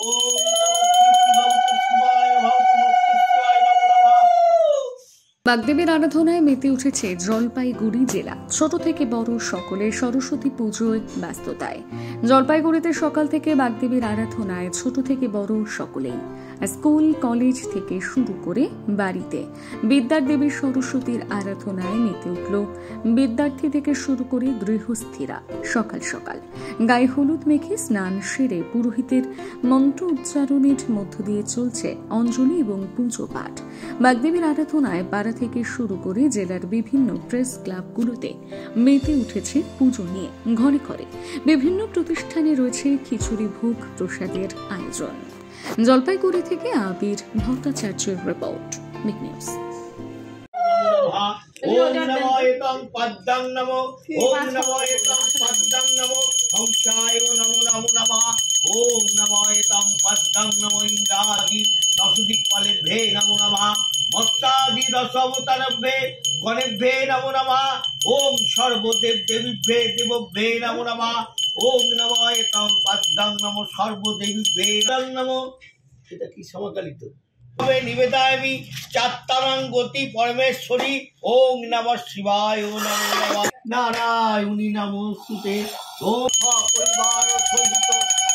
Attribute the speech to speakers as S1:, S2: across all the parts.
S1: ওম নমঃ কীর্তি ভবতু শিবায় ভবতু মস্তিষ্কায় নমো নমঃ।
S2: বাগদেবীর আরাধনায় মেতে উঠেছে জলপাইগুড়ি জেলা। ছোট থেকে বড় সকলে সরস্বতী পুজোয় ব্যস্ততায়। জলপাইগুড়িতে সকাল থেকে বাগদেবীর আরাধনায় ছোট থেকে বড় সকলেই, স্কুল কলেজ থেকে শুরু করে বাড়িতে বিদ্যার দেবী সরস্বতীর আরাধনায় মেতে উঠল বিদ্যার্থী থেকে শুরু করে গৃহস্থীরা। সকাল সকাল গায়ে হলুদ মেখে স্নান সেরে পুরোহিতের মন্ত্র উচ্চারণের মধ্য দিয়ে চলছে অঞ্জলি এবং পুজো পাঠ। বাগদেবীর আরাধনায় পাড়া থেকে শুরু করে জেলার বিভিন্ন প্রেস ক্লাবগুলোতে মেতে উঠেছে পুজো নিয়ে। ঘরে ঘরে বিভিন্ন প্রতিষ্ঠানে রয়েছে খিচুড়ি ভোগ প্রসাদের আয়োজন। জলপাইগুড়ি থেকে আবির ভট্টাচার্যের রিপোর্ট, বিগ নিউজ।
S1: ওম নমো এতং পদ্মং নমো, ওম নমো এতং পদ্মং নমো, হংসায় নমো নমো নমঃ। ওম নমো এতং পদ্মং নমো, ইন্দ্রাদি দশদিক্পালেভ্যে নমো নমঃ, মত্তাদি দশাবতারেভ্যে গণেভ্যে নমো নমঃ। ওম সর্বদেব দেবীভ্যে দেবভ্যে নমো নমঃ। ওম নমো এতং পদ্মং নমো, সর্বদেবীভ্যে নমো। এটা কি সমকালিত? নিবেদামি চাত্তারং গতি পরমেশ্বরী। ওম নমঃ শিবায় নমো নমঃ। নারায়ণী নমস্তুতে। ওম সপরিবার সহিত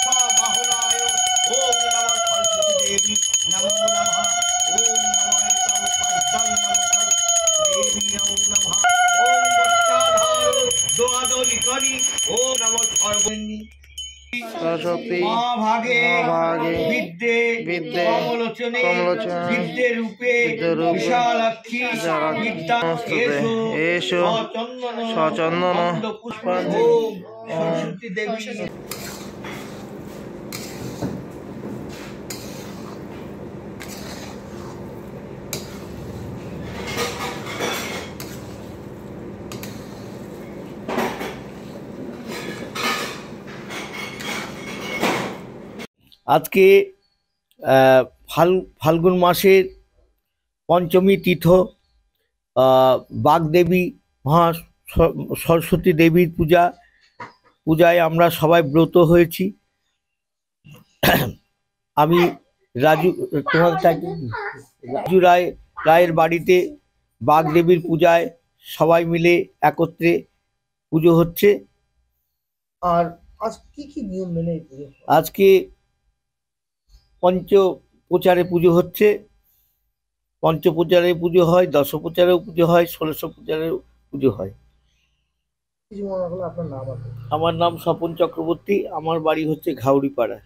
S1: সবাহনায়। ওম নমঃ সরস্বতী দেবী নমো নমঃ। ওম নমঃ এতং পদ্মং নমো, দেবী নমো নমঃ। ওম বস্ত্রাধার দোয়াদলি করি। ওম নমঃ সর্বনী
S3: সরস্বতী
S1: মহাভাগে বিদ্যে কমলোচনে বিদ্যে রূপে বিশালাক্ষী বিদ্যা এসো সচন্দন পুষ্পাঞ্জলি। ওম সরস্বতী দেবী। আজকে ফাল্গুন মাসের পঞ্চমী তিথ, বাগদেবী মহা সরস্বতী দেবীর পূজায় আমরা সবাই ব্রত হয়েছি। আমি রাজু রায়ের বাড়িতে বাগদেবীর পূজায় সবাই মিলে একত্রে পুজো হচ্ছে।
S3: আর আজ কি কি নিয়ম মেনে পুজো?
S1: আজকে পঞ্চপ্রচারে পুজো হচ্ছে। পঞ্চপ্রচারে পুজো হয়, দশপ্রচারেও পুজো হয়, 1600 প্রচারেও পুজো হয়।
S3: কিছু মনে হলো আপনার নাম আছে?
S1: আমার নাম স্বপন চক্রবর্তী, আমার বাড়ি হচ্ছে ঘাউড়িপাড়া।